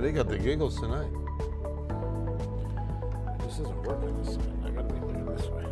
They got the giggles tonight. This isn't working this side. I gotta be looking this way.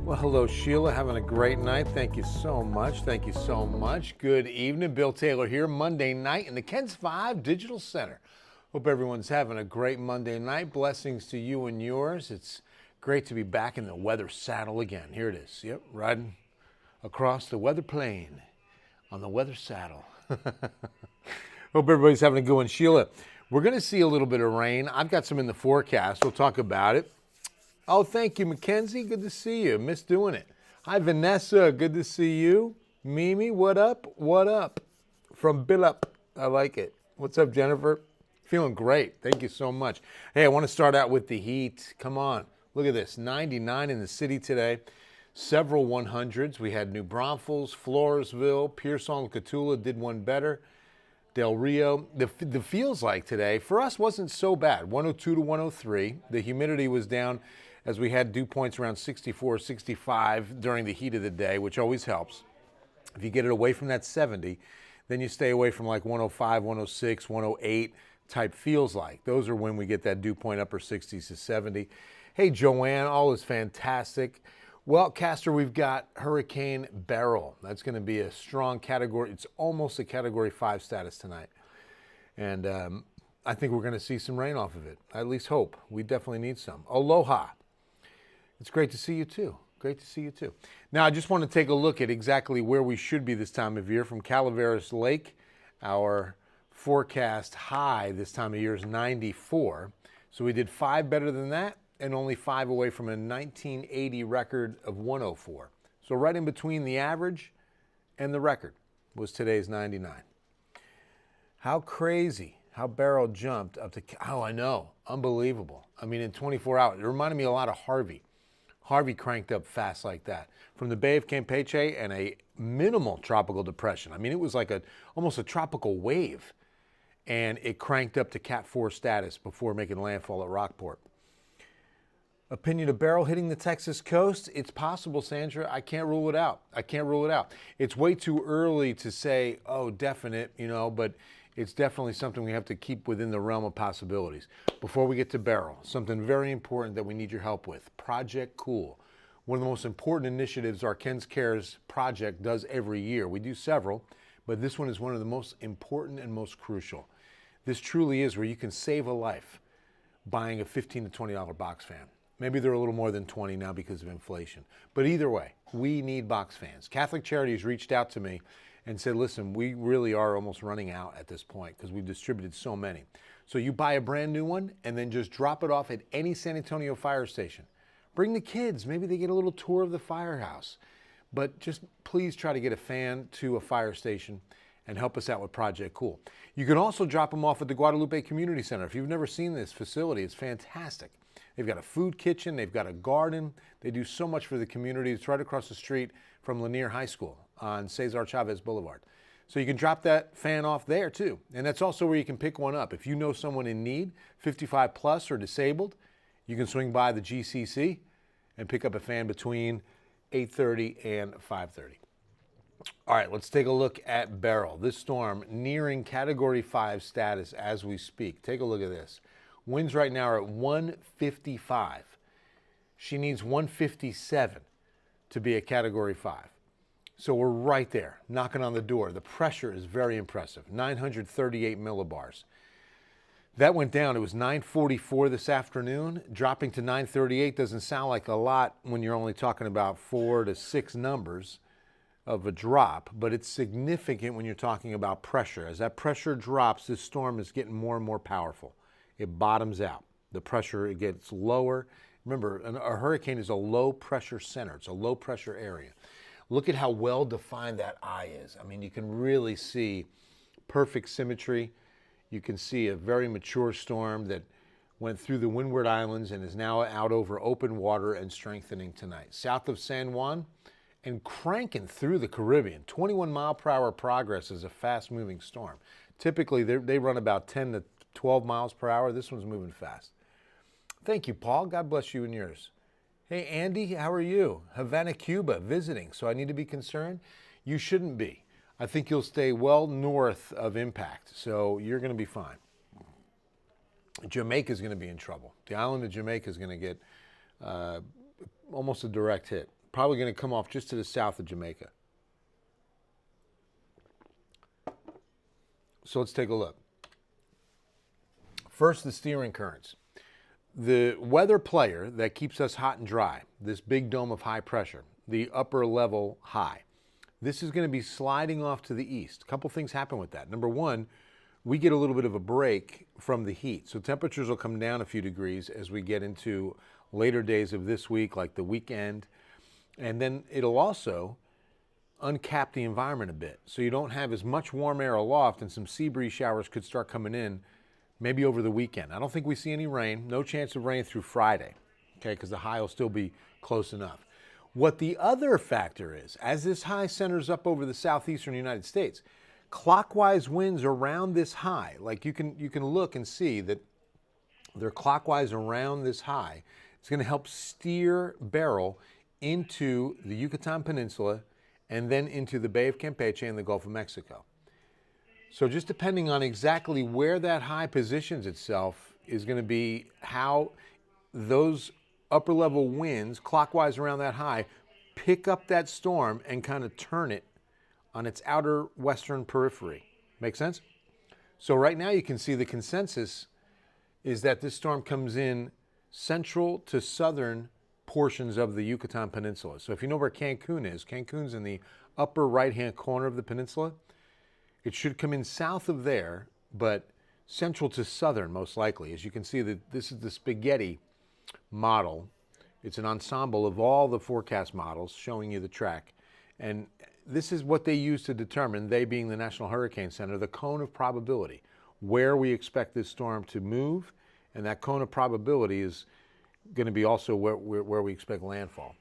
Well, hello, Sheila. Having a great night. Thank you so much. Thank you so much. Good evening. Bill Taylor here, Monday night in the Kens 5 Digital Center. Hope everyone's having a great Monday night. Blessings to you and yours. It's great to be back in the weather saddle again. Here it is. Yep, riding across the weather plain on the weather saddle. Hope everybody's having a good one. Sheila, we're going to see a little bit of rain. I've got some in the forecast. We'll talk about it. Oh, thank you, Mackenzie. Good to see you. Miss doing it. Hi, Vanessa. Good to see you. Mimi, what up? What up? From Billup. I like it. What's up, Jennifer? Feeling great. Thank you so much. Hey, I want to start out with the heat. Come on. Look at this. 99 in the city today. Several 100s. We had New Braunfels, Floresville, Pearsall, and Cotulla did one better. Del Rio. The feels like today, for us, wasn't so bad. 102 to 103. The humidity was down as we had dew points around 64, 65 during the heat of the day, which always helps. If you get it away from that 70, then you stay away from like 105, 106, 108 type feels like. Those are when we get that dew point upper 60s to 70. Hey, Joanne, all is fantastic. Well, Castor, we've got Hurricane Beryl. That's going to be a strong category. It's almost a Category 5 status tonight. And I think we're going to see some rain off of it. I at least hope. We definitely need some. Aloha. It's great to see you too. Great to see you too. Now, I just want to take a look at exactly where we should be this time of year. From Calaveras Lake, our forecast high this time of year is 94. So we did 5 better than that and only 5 away from a 1980 record of 104. So right in between the average and the record was today's 99. How crazy how Beryl jumped up to, oh, I know, unbelievable. I mean, in 24 hours, it reminded me a lot of Harvey. Harvey cranked up fast like that. From the Bay of Campeche and a minimal tropical depression. I mean, it was like almost a tropical wave. And it cranked up to Cat 4 status before making landfall at Rockport. Opinion of Beryl hitting the Texas coast? It's possible, Sandra. I can't rule it out. I can't rule it out. It's way too early to say, oh, definite, but it's definitely something we have to keep within the realm of possibilities. Before we get to Beryl, something very important that we need your help with, Project Cool. One of the most important initiatives our Ken's Cares project does every year. We do several, but this one is one of the most important and most crucial. This truly is where you can save a life buying a $15 to $20 box fan. Maybe they're a little more than 20 now because of inflation. But either way, we need box fans. Catholic Charities reached out to me and said, listen, we really are almost running out at this point because we've distributed so many. So you buy a brand new one and then just drop it off at any San Antonio fire station. Bring the kids. Maybe they get a little tour of the firehouse. But just please try to get a fan to a fire station and help us out with Project Cool. You can also drop them off at the Guadalupe Community Center. If you've never seen this facility, it's fantastic. They've got a food kitchen, they've got a garden. They do so much for the community. It's right across the street from Lanier High School on Cesar Chavez Boulevard. So you can drop that fan off there too. And that's also where you can pick one up. If you know someone in need, 55 plus or disabled, you can swing by the GCC and pick up a fan between 8:30 and 5:30. All right, let's take a look at Beryl. This storm nearing Category 5 status as we speak. Take a look at this. Winds right now are at 155. She needs 157 to be a Category 5. So we're right there, knocking on the door. The pressure is very impressive, 938 millibars. That went down. It was 944 this afternoon. Dropping to 938 doesn't sound like a lot when you're only talking about 4 to 6 numbers of a drop, but it's significant when you're talking about pressure. As that pressure drops, this storm is getting more and more powerful. It bottoms out. The pressure, it gets lower. Remember, a hurricane is a low pressure center. It's a low pressure area. Look at how well defined that eye is. I mean, you can really see perfect symmetry. You can see a very mature storm that went through the Windward Islands and is now out over open water and strengthening tonight. South of San Juan and cranking through the Caribbean. 21 mile per hour progress is a fast moving storm. Typically, they run about 10 to 12 miles per hour. This one's moving fast. Thank you, Paul. God bless you and yours. Hey, Andy, how are you? Havana, Cuba, visiting. So I need to be concerned? You shouldn't be. I think you'll stay well north of impact, so you're going to be fine. Jamaica's going to be in trouble. The island of Jamaica is going to get almost a direct hit. Probably going to come off just to the south of Jamaica. So let's take a look. First, the steering currents. The weather player that keeps us hot and dry, this big dome of high pressure, the upper level high, this is going to be sliding off to the east. A couple things happen with that. Number one, we get a little bit of a break from the heat. So temperatures will come down a few degrees as we get into later days of this week, like the weekend. And then it'll also uncap the environment a bit. So you don't have as much warm air aloft, and some sea breeze showers could start coming in maybe over the weekend. I don't think we see any rain. No chance of rain through Friday, okay, because the high will still be close enough. What the other factor is, as this high centers up over the southeastern United States, clockwise winds around this high, like you can look and see that they're clockwise around this high. It's going to help steer Beryl into the Yucatan Peninsula and then into the Bay of Campeche and the Gulf of Mexico. So just depending on exactly where that high positions itself is going to be how those upper level winds clockwise around that high pick up that storm and kind of turn it on its outer western periphery. Make sense? So right now you can see the consensus is that this storm comes in central to southern portions of the Yucatan Peninsula. So if you know where Cancun is, Cancun's in the upper right-hand corner of the peninsula. It should come in south of there, but central to southern most likely. As you can see, that this is the spaghetti model. It's an ensemble of all the forecast models showing you the track. And this is what they use to determine, they being the National Hurricane Center, the cone of probability, where we expect this storm to move. And that cone of probability is going to be also where we expect landfall.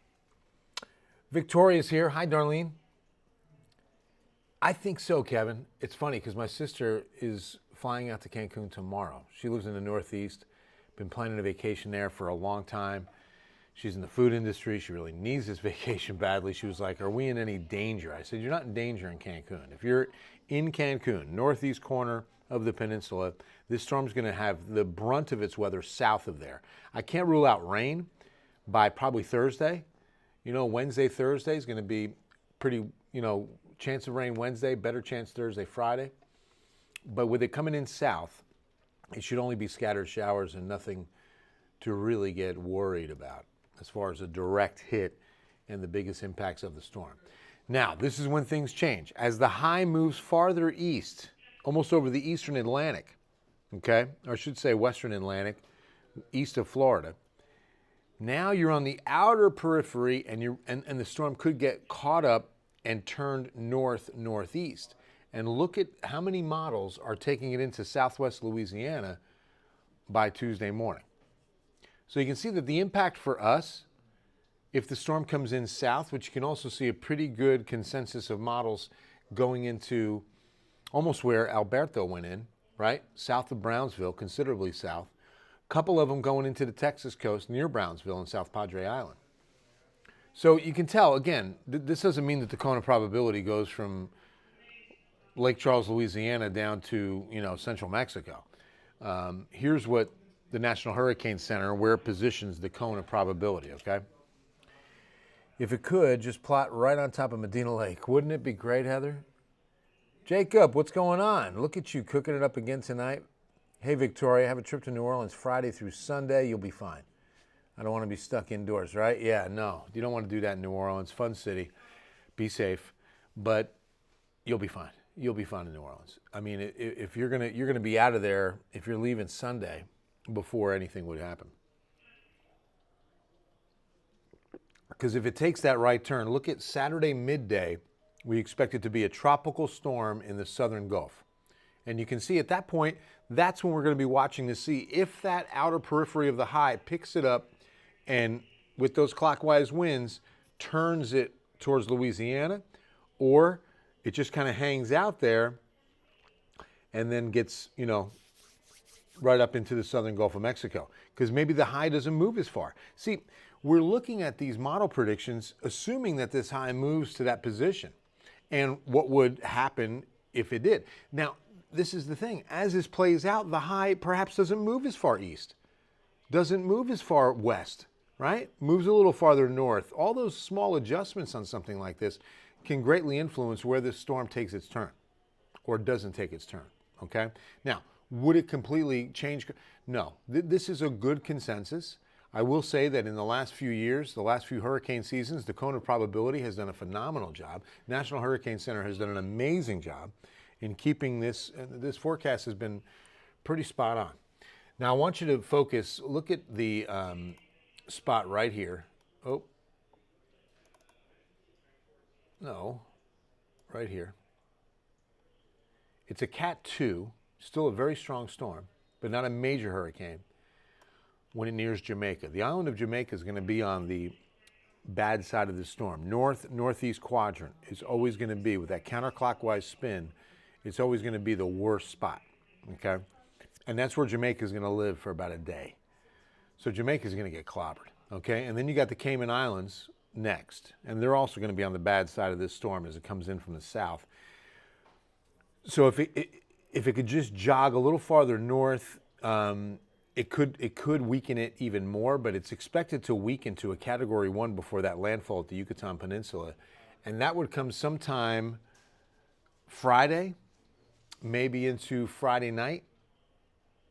Victoria's here. Hi, Darlene. I think so, Kevin. It's funny because my sister is flying out to Cancun tomorrow. She lives in the Northeast, been planning a vacation there for a long time. She's in the food industry. She really needs this vacation badly. She was like, are we in any danger? I said, you're not in danger in Cancun. If you're in Cancun, northeast corner of the peninsula. This storm's going to have the brunt of its weather south of there. I can't rule out rain by probably Thursday. You know, Wednesday, Thursday is going to be pretty, chance of rain Wednesday, better chance Thursday, Friday. But with it coming in south, it should only be scattered showers and nothing to really get worried about as far as a direct hit and the biggest impacts of the storm. Now, this is when things change. As the high moves farther east, almost over the eastern Atlantic, okay, or I should say western Atlantic, east of Florida, now you're on the outer periphery and the storm could get caught up and turned north-northeast. And look at how many models are taking it into southwest Louisiana by Tuesday morning. So you can see that the impact for us, if the storm comes in south, which you can also see a pretty good consensus of models going into almost where Alberto went in, right? South of Brownsville, considerably south. A couple of them going into the Texas coast near Brownsville and South Padre Island. So you can tell, again, this doesn't mean that the cone of probability goes from Lake Charles, Louisiana down to, central Mexico. Here's what the National Hurricane Center, where it positions the cone of probability, okay? If it could, just plot right on top of Medina Lake. Wouldn't it be great, Heather? Jacob, what's going on? Look at you cooking it up again tonight. Hey, Victoria, have a trip to New Orleans Friday through Sunday. You'll be fine. I don't want to be stuck indoors, right? Yeah, no. You don't want to do that in New Orleans. Fun city. Be safe. But you'll be fine. You'll be fine in New Orleans. I mean, if you're gonna be out of there if you're leaving Sunday before anything would happen. Because if it takes that right turn, look at Saturday midday. We expect it to be a tropical storm in the southern Gulf. And you can see at that point, that's when we're going to be watching to see if that outer periphery of the high picks it up and with those clockwise winds turns it towards Louisiana, or it just kind of hangs out there and then gets, right up into the southern Gulf of Mexico. Because maybe the high doesn't move as far. See, we're looking at these model predictions assuming that this high moves to that position and what would happen if it did. Now, this is the thing. As this plays out, the high perhaps doesn't move as far east, doesn't move as far west, right? Moves a little farther north. All those small adjustments on something like this can greatly influence where this storm takes its turn or doesn't take its turn, okay? Now, would it completely change? No. This is a good consensus. I will say that in the last few years, the last few hurricane seasons, the cone of probability has done a phenomenal job. National Hurricane Center has done an amazing job in keeping this forecast has been pretty spot on. Now I want you to focus, look at the spot right here. Oh, no, right here. It's a Cat 2, still a very strong storm, but not a major hurricane when it nears Jamaica. The island of Jamaica is going to be on the bad side of the storm. Northeast quadrant is always going to be, with that counterclockwise spin, it's always going to be the worst spot, okay? And that's where Jamaica is going to live for about a day. So Jamaica is going to get clobbered, okay? And then you got the Cayman Islands next, and they're also going to be on the bad side of this storm as it comes in from the south. So if it could just jog a little farther north, it could weaken it even more, but it's expected to weaken to a Category 1 before that landfall at the Yucatan Peninsula. And that would come sometime Friday, maybe into Friday night,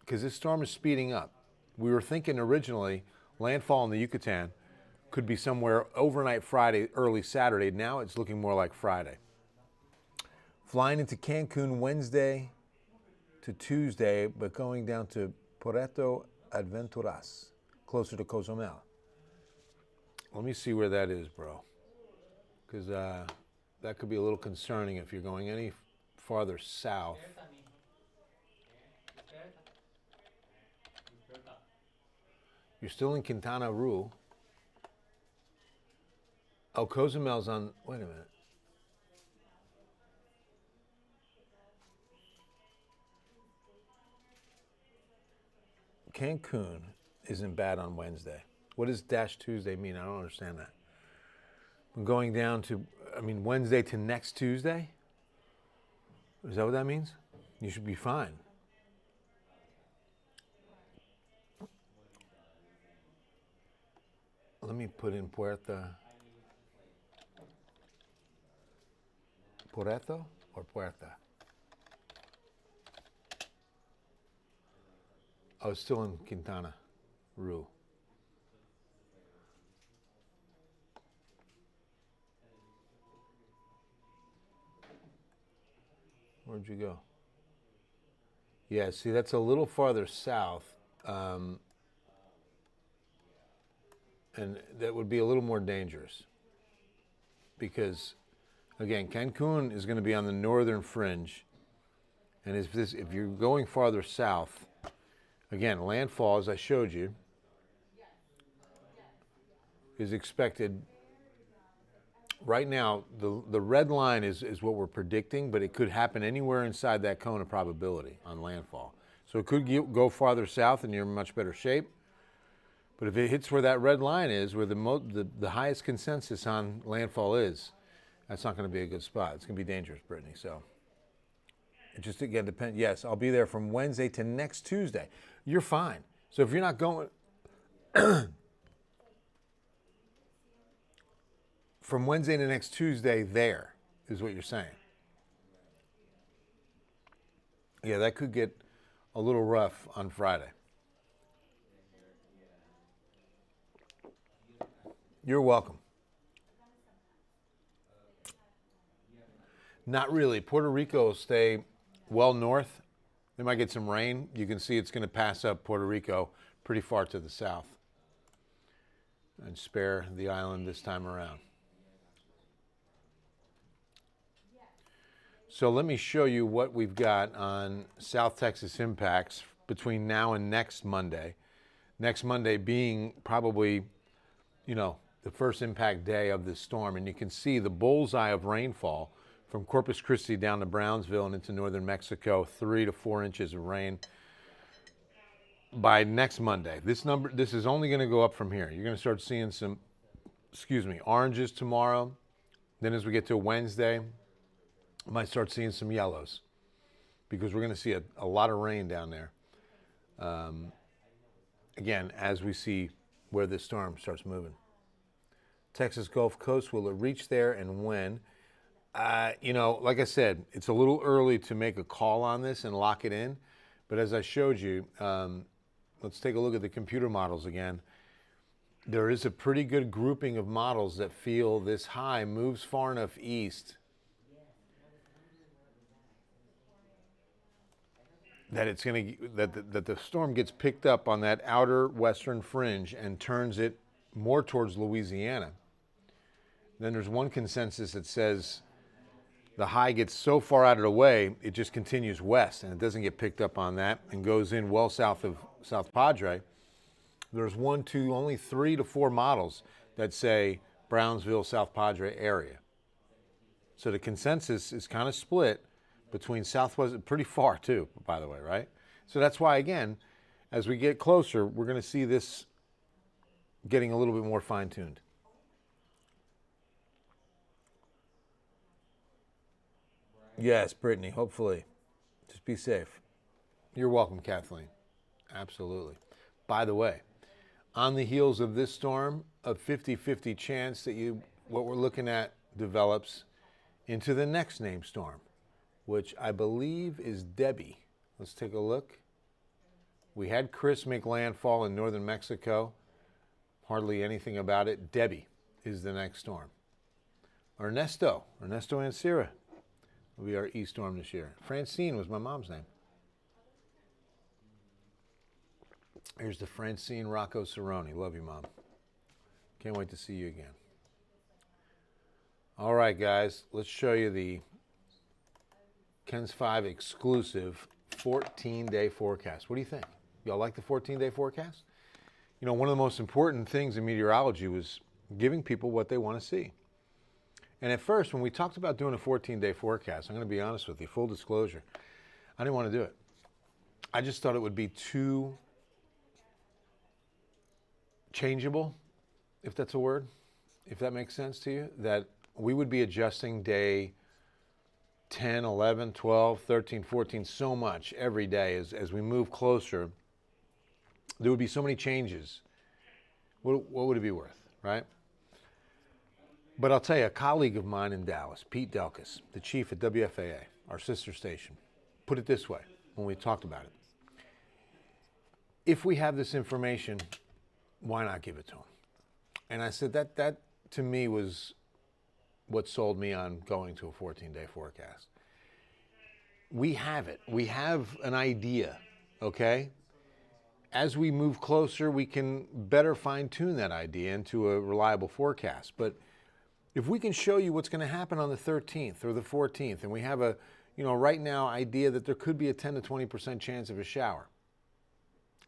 because this storm is speeding up. We were thinking originally landfall in the Yucatan could be somewhere overnight Friday, early Saturday. Now it's looking more like Friday. Flying into Cancun Wednesday to Tuesday, but going down to Puerto Aventuras, closer to Cozumel. Let me see where that is, bro, because that could be a little concerning if you're going any farther south. You're still in Quintana Roo. Oh, Cozumel's on, wait a minute. Cancun isn't bad on Wednesday. What does dash Tuesday mean? I don't understand that. I'm going down to, Wednesday to next Tuesday? Is that what that means? You should be fine. let me put in Puerto or Puerta? Oh, it's still in Quintana Roo. Where'd you go? Yeah, see, that's a little farther south. And that would be a little more dangerous. Because, again, Cancun is going to be on the northern fringe. And if you're going farther south, again, landfall, as I showed you, is expected. Right now, the red line is what we're predicting, but it could happen anywhere inside that cone of probability on landfall. So it could go farther south and you're in much better shape. But if it hits where that red line is, where the highest consensus on landfall is, that's not going to be a good spot. It's going to be dangerous, Brittany. So it just, again, depends. Yes, I'll be there from Wednesday to next Tuesday. You're fine. So if you're not going... From Wednesday to next Tuesday, there is what you're saying. Yeah, that could get a little rough on Friday. You're welcome. Not really. Puerto Rico will stay well north. They might get some rain. You can see it's going to pass up Puerto Rico pretty far to the south and spare the island this time around. So let me show you what we've got on South Texas impacts between now and next Monday. Next Monday being probably, the first impact day of this storm. And you can see the bullseye of rainfall from Corpus Christi down to Brownsville and into northern Mexico, 3 to 4 inches of rain by next Monday. This is only going to go up from here. You're going to start seeing some, oranges tomorrow. Then as we get to Wednesday, I might start seeing some yellows because we're going to see a lot of rain down there. Again, as we see where this storm starts moving. Texas Gulf Coast, will it reach there and when? Like I said, it's a little early to make a call on this and lock it in. But as I showed you, let's take a look at the computer models again. There is a pretty good grouping of models that feel this high moves far enough east that it's going to that the storm gets picked up on that outer western fringe and turns it more towards Louisiana. Then there's one consensus that says the high gets so far out of the way, it just continues west and it doesn't get picked up on that and goes in well south of South Padre. There's only 3 to 4 models that say Brownsville, South Padre area. So the consensus is kind of split between Southwest, pretty far too, by the way, right? So that's why, again, as we get closer, we're going to see this getting a little bit more fine-tuned. Yes, Brittany, hopefully. Just be safe. You're welcome, Kathleen. Absolutely. By the way, on the heels of this storm, a 50-50 chance that what we're looking at develops into the next named storm, which I believe is Debbie. Let's take a look. We had Chris make landfall in northern Mexico. Hardly anything about it. Debbie is the next storm. Ernesto Ancira will be our E storm this year. Francine was my mom's name. Here's the Francine Rocco Cerrone. Love you, Mom. Can't wait to see you again. All right, guys, let's show you the Ken's 5 exclusive 14-day forecast. What do you think? Y'all like the 14-day forecast? One of the most important things in meteorology was giving people what they want to see. And at first, when we talked about doing a 14-day forecast, I'm going to be honest with you, full disclosure, I didn't want to do it. I just thought it would be too changeable, if that's a word, if that makes sense to you, that we would be adjusting day 10, 11, 12, 13, 14 so much every day as we move closer. There would be so many changes. What would it be worth? right? But I'll tell you, a colleague of mine in Dallas, Pete Delkus, the chief at WFAA, our sister station, put it this way when we talked about it. If we have this information, why not give it to them? And I said that to me was what sold me on going to a 14-day forecast. We have it. We have an idea, okay? As we move closer, we can better fine-tune that idea into a reliable forecast. But if we can show you what's going to happen on the 13th or the 14th, and we have a, right now idea that there could be a 10 to 20% chance of a shower,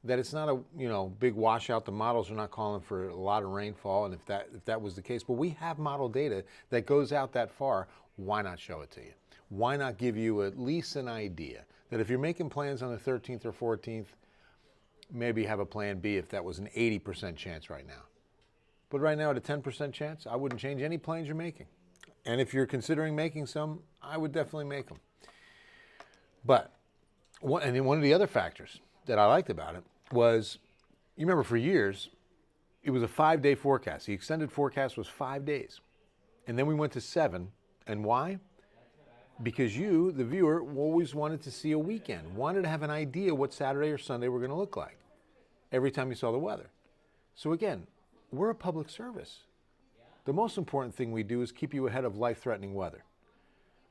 that it's not a, big washout. The models are not calling for a lot of rainfall, and if that was the case, but we have model data that goes out that far, why not show it to you? Why not give you at least an idea that if you're making plans on the 13th or 14th, maybe have a plan B if that was an 80% chance right now. But right now at a 10% chance, I wouldn't change any plans you're making. And if you're considering making some, I would definitely make them. But one of the other factors that I liked about it was, you remember for years, it was a 5-day forecast. The extended forecast was 5 days. And then we went to 7. And why? Because you, the viewer, always wanted to see a weekend, wanted to have an idea what Saturday or Sunday were going to look like every time you saw the weather. So again, we're a public service. The most important thing we do is keep you ahead of life-threatening weather.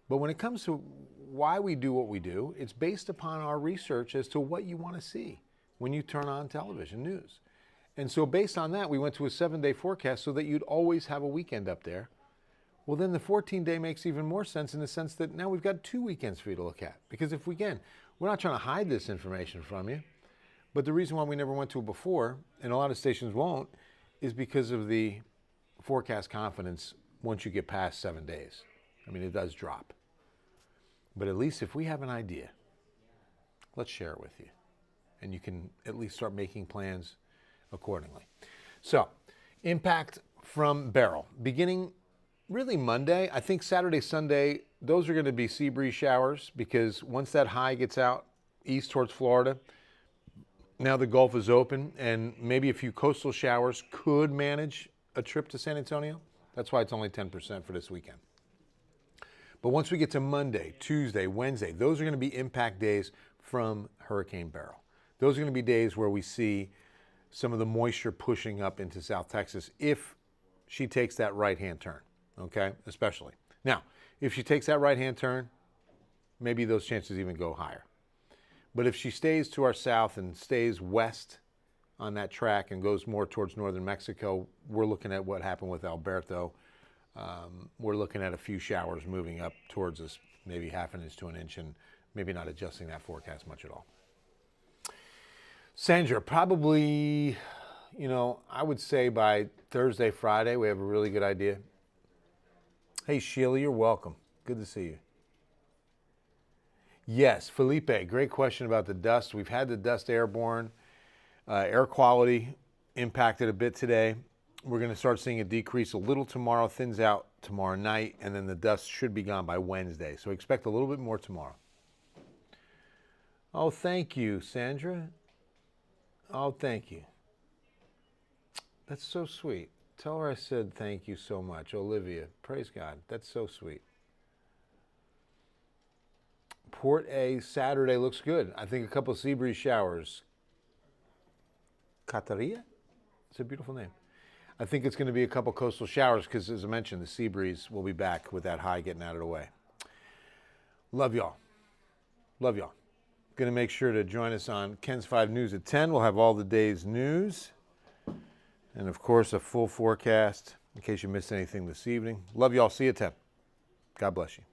But when it comes to why we do what we do, it's based upon our research as to what you want to see when you turn on television news. And so based on that, we went to a 7-day forecast so that you'd always have a weekend up there. Well, then the 14-day makes even more sense in the sense that now we've got 2 weekends for you to look at. Because if we're not trying to hide this information from you, but the reason why we never went to it before, and a lot of stations won't, is because of the forecast confidence once you get past 7 days. I mean, it does drop. But at least if we have an idea, let's share it with you. And you can at least start making plans accordingly. So, impact from Beryl. Beginning really Monday, I think Saturday, Sunday, those are going to be sea breeze showers because once that high gets out east towards Florida, now the Gulf is open and maybe a few coastal showers could manage a trip to San Antonio. That's why it's only 10% for this weekend. But once we get to Monday, Tuesday, Wednesday, those are going to be impact days from Hurricane Beryl. Those are going to be days where we see some of the moisture pushing up into South Texas if she takes that right-hand turn, okay, especially. Now, if she takes that right-hand turn, maybe those chances even go higher. But if she stays to our south and stays west on that track and goes more towards northern Mexico, we're looking at what happened with Alberto. We're looking at a few showers moving up towards us, maybe half an inch to an inch, and maybe not adjusting that forecast much at all. Sandra, probably, I would say by Thursday, Friday, we have a really good idea. Hey, Sheila, you're welcome. Good to see you. Yes, Felipe, great question about the dust. We've had the dust airborne. Air quality impacted a bit today. We're going to start seeing a decrease a little tomorrow, thins out tomorrow night, and then the dust should be gone by Wednesday. So expect a little bit more tomorrow. Oh, thank you, Sandra. Oh, thank you. That's so sweet. Tell her I said thank you so much. Olivia, praise God. That's so sweet. Port A Saturday looks good. I think a couple of sea breeze showers. Cataria? It's a beautiful name. I think it's going to be a couple coastal showers because, as I mentioned, the sea breeze will be back with that high getting out of the way. Love y'all. Love y'all. Going to make sure to join us on Ken's 5 News at 10. We'll have all the day's news. And, of course, a full forecast in case you missed anything this evening. Love y'all. See you at 10. God bless you.